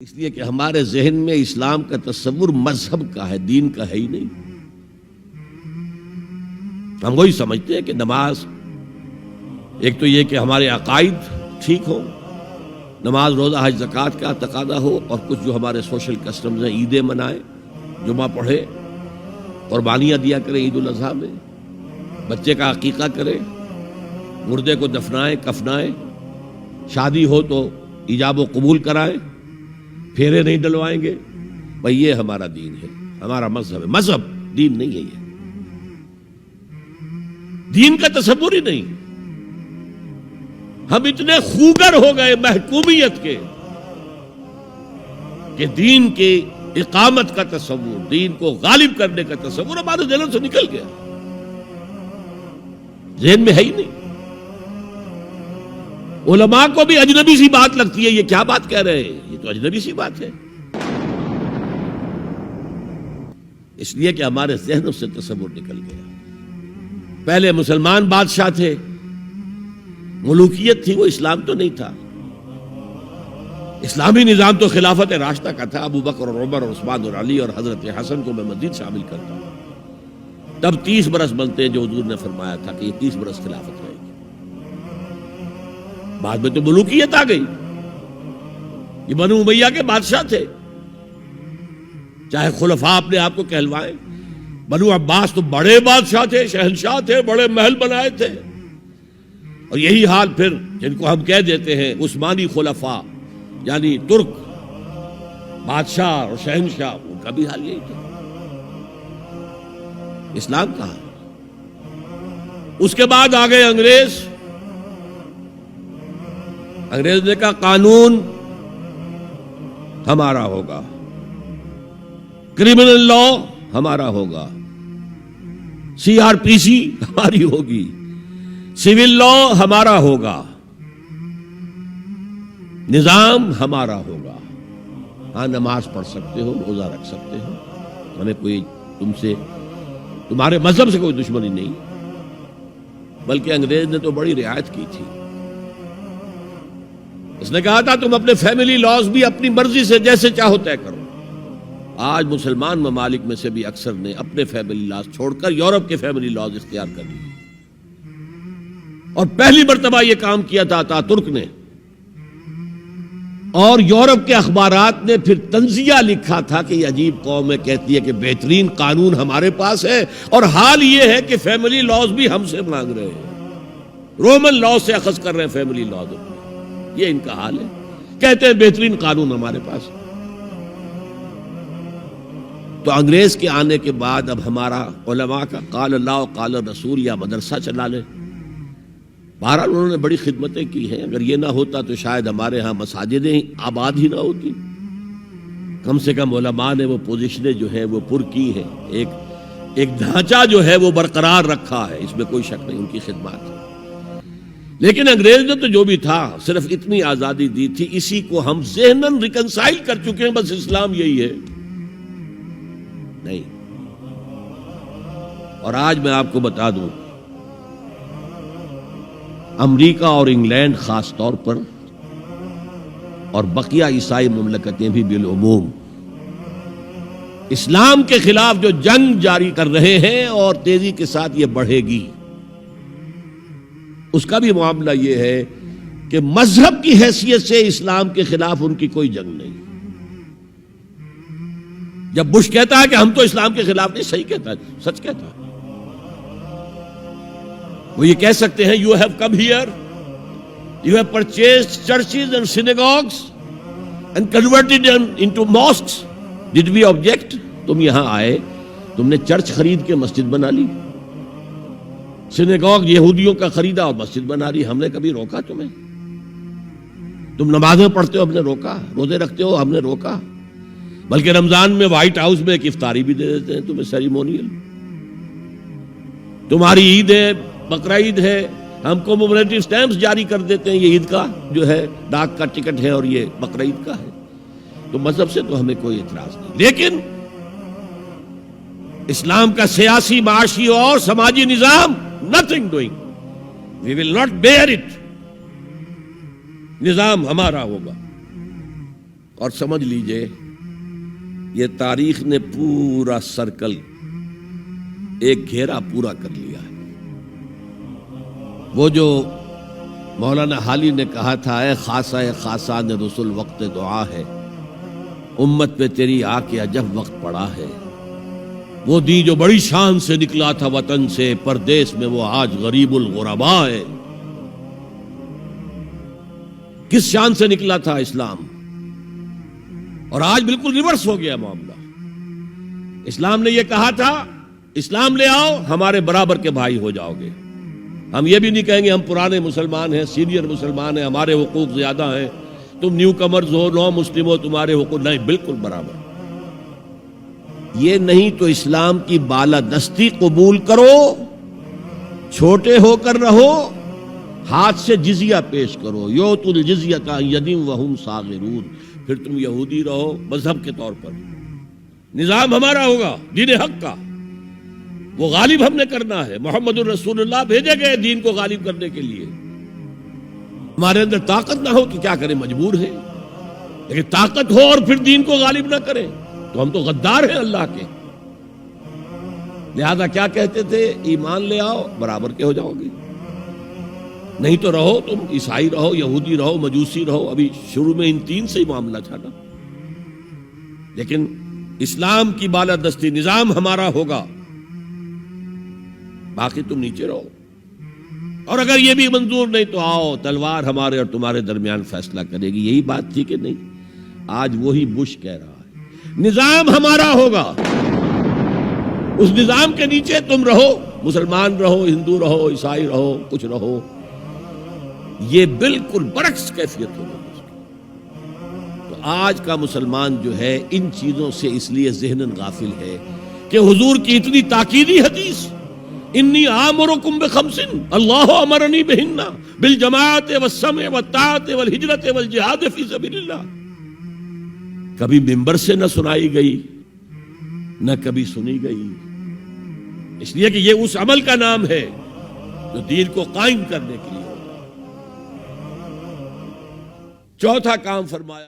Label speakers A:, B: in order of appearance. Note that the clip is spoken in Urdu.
A: اس لیے کہ ہمارے ذہن میں اسلام کا تصور مذہب کا ہے، دین کا ہے ہی نہیں۔ ہم وہی سمجھتے ہیں کہ نماز، ایک تو یہ کہ ہمارے عقائد ٹھیک ہو، نماز روزہ حج زکوٰۃ کا تقاضا ہو، اور کچھ جو ہمارے سوشل کسٹمز ہیں، عیدیں منائے، جمعہ پڑھے، قربانیاں دیا کریں عید الاضحیٰ میں، بچے کا عقیقہ کرے، مردے کو دفنائیں کفنائیں، شادی ہو تو ایجاب و قبول کرائیں، پھیرے نہیں ڈلوائیں گے۔ بھئی یہ ہمارا دین ہے، ہمارا مذہب ہے۔ مذہب دین نہیں ہے، یہ دین کا تصور ہی نہیں۔ ہم اتنے خوگر ہو گئے محکومیت کے کہ دین کے اقامت کا تصور، دین کو غالب کرنے کا تصور ہمارے ذہن سے نکل گیا، ذہن میں ہے ہی نہیں۔ علماء کو بھی اجنبی سی بات لگتی ہے، یہ کیا بات کہہ رہے ہیں، یہ تو اجنبی سی بات ہے، اس لیے کہ ہمارے ذہنوں سے تصور نکل گیا۔ پہلے مسلمان بادشاہ تھے، ملوکیت تھی، وہ اسلام تو نہیں تھا۔ اسلامی نظام تو خلافت راشدہ کا تھا، ابو بکر اور عمر اور عثمان اور علی اور حضرت حسن کو میں مزید شامل کرتا ہوں۔ تب 30 برس بنتے ہیں جو حضور نے فرمایا تھا کہ یہ 30 برس خلافت رہے گی۔ بعد میں تو ملوکیت آ گئی، یہ بنو امیہ کے بادشاہ تھے، چاہے خلفاء اپنے آپ کو کہلوائیں۔ بنو عباس تو بڑے بادشاہ تھے، شہنشاہ تھے، بڑے محل بنائے تھے، اور یہی حال پھر جن کو ہم کہہ دیتے ہیں عثمانی خلفاء، یعنی ترک بادشاہ اور شہنشاہ، ان کا بھی حال یہی تھا۔ اسلام کہاں؟ اس کے بعد آ گئے انگریز۔ انگریز نے کہا قانون ہمارا ہوگا، کرمنل لا ہمارا ہوگا، CRPC ہماری ہوگی، سول لا ہمارا ہوگا، نظام ہمارا ہوگا۔ ہاں نماز پڑھ سکتے ہو، روزہ رکھ سکتے ہو، ہمیں کوئی تمہارے مذہب سے کوئی دشمنی نہیں، بلکہ انگریز نے تو بڑی رعایت کی تھی۔ اس نے کہا تھا تم اپنے فیملی لاز بھی اپنی مرضی سے جیسے چاہو طے کرو۔ آج مسلمان ممالک میں سے بھی اکثر نے اپنے فیملی لاز چھوڑ کر یورپ کے فیملی لاز اختیار کر لیے، اور پہلی مرتبہ یہ کام کیا تھا ترک نے، اور یورپ کے اخبارات نے پھر تنزیہ لکھا تھا کہ یہ عجیب قوم ہے، کہتی ہے کہ بہترین قانون ہمارے پاس ہے، اور حال یہ ہے کہ فیملی لاز بھی ہم سے مانگ رہے ہیں، رومن لا سے اخذ کر رہے ہیں فیملی لاز، یہ ان کا حال ہے، کہتے ہیں بہترین قانون ہمارے پاس۔ تو انگریز کے آنے کے بعد اب ہمارا علماء کا قال اللہ و قال رسول یا مدرسہ چلا لے۔ بہرحال انہوں نے بڑی خدمتیں کی ہیں، اگر یہ نہ ہوتا تو شاید ہمارے ہاں مساجدیں آباد ہی نہ ہوتی۔ کم سے کم علماء نے وہ پوزیشنیں جو ہیں وہ پر کی ہیں، ایک ڈھانچہ جو ہے وہ برقرار رکھا ہے، اس میں کوئی شک نہیں، ان کی خدمات ہے۔ لیکن انگریز نے تو جو بھی تھا صرف اتنی آزادی دی تھی، اسی کو ہم ذہناً ریکنسائل کر چکے ہیں، بس اسلام یہی ہے نہیں۔ اور آج میں آپ کو بتا دوں، امریکہ اور انگلینڈ خاص طور پر، اور بقیہ عیسائی مملکتیں بھی بالعموم، اسلام کے خلاف جو جنگ جاری کر رہے ہیں، اور تیزی کے ساتھ یہ بڑھے گی، اس کا بھی معاملہ یہ ہے کہ مذہب کی حیثیت سے اسلام کے خلاف ان کی کوئی جنگ نہیں۔ جب بش کہتا ہے کہ ہم تو اسلام کے خلاف نہیں، صحیح کہتا ہے، سچ کہتا ہے۔ وہ یہ کہہ سکتے ہیں you have come here, you have purchased churches and synagogues and converted them into mosques. Did we object? تم یہاں آئے، تم نے چرچ خرید کے مسجد بنا لی، سینیگوگ یہودیوں کا خریدا اور مسجد بنا لی، ہم نے کبھی روکا تمہیں؟ تم نمازیں پڑھتے ہو، ہم نے روکا؟ روزے رکھتے ہو، ہم نے روکا؟ بلکہ رمضان میں وائٹ ہاؤس میں ایک افطاری بھی دے دیتے ہیں تمہیں، سیریمونیل۔ تمہاری عید ہے، بقرہ عید ہے، ہم کو کمیموریٹو سٹیمپس جاری کر دیتے ہیں، یہ عید کا جو ہے ڈاک کا ٹکٹ ہے اور یہ بقرہ عید کا ہے۔ تو مذہب سے تو ہمیں کوئی اعتراض نہیں، لیکن اسلام کا سیاسی، معاشی اور سماجی نظام nothing doing, we will not bear it، نظام ہمارا ہوگا۔ اور سمجھ لیجئے یہ تاریخ نے پورا سرکل ایک گھیرا پورا کر لیا ہے۔ وہ جو مولانا حالی نے کہا تھا، اے خاصہ خاصان رسول وقت دعا ہے، امت پہ تیری آ کے عجب وقت پڑا ہے۔ وہ دین جو بڑی شان سے نکلا تھا وطن سے، پردیس میں وہ آج غریب الغربا ہے۔ کس شان سے نکلا تھا اسلام، اور آج بالکل ریورس ہو گیا معاملہ۔ اسلام نے یہ کہا تھا اسلام لے آؤ، ہمارے برابر کے بھائی ہو جاؤ گے۔ ہم یہ بھی نہیں کہیں گے ہم پرانے مسلمان ہیں، سینئر مسلمان ہیں، ہمارے حقوق زیادہ ہیں، تم نیو کمرز ہو، نو مسلم ہو، تمہارے حقوق نہیں، بالکل برابر۔ یہ نہیں تو اسلام کی بالادستی قبول کرو، چھوٹے ہو کر رہو، ہاتھ سے جزیہ پیش کرو، یؤتُ الجزیۃ عن یدٍ وہم صاغرون، پھر تم یہودی رہو مذہب کے طور پر، نظام ہمارا ہوگا دین حق کا، وہ غالب ہم نے کرنا ہے۔ محمد الرسول اللہ بھیجے گئے دین کو غالب کرنے کے لیے۔ ہمارے اندر طاقت نہ ہو کہ کیا کریں، مجبور ہیں، لیکن طاقت ہو اور پھر دین کو غالب نہ کریں تو ہم تو غدار ہیں اللہ کے۔ لہذا کیا کہتے تھے، ایمان لے آؤ برابر کے ہو جاؤ گے، نہیں تو رہو تم عیسائی رہو، یہودی رہو، مجوسی رہو۔ ابھی شروع میں ان تین سے ہی معاملہ تھا نا، لیکن اسلام کی بالادستی نظام ہمارا ہوگا، باقی تم نیچے رہو، اور اگر یہ بھی منظور نہیں تو آؤ تلوار ہمارے اور تمہارے درمیان فیصلہ کرے گی۔ یہی بات تھی کہ نہیں؟ آج وہی بش کہہ رہا ہے نظام ہمارا ہوگا، اس نظام کے نیچے تم رہو، مسلمان رہو، ہندو رہو، عیسائی رہو، کچھ رہو۔ یہ بالکل برعکس کیفیت ہوگی۔ تو آج کا مسلمان جو ہے ان چیزوں سے اس لیے ذہناً غافل ہے کہ حضور کی اتنی تاکیدی حدیث، انی آمرکم بخمس اللہ امرنی بہن بالجماعت والسمع والطاعت والہجرت والجہاد فی سبیل اللہ، کبھی ممبر سے نہ سنائی گئی نہ کبھی سنی گئی، اس لیے کہ یہ اس عمل کا نام ہے جو دین کو قائم کرنے کے لیے ہوگا۔ چوتھا کام فرمایا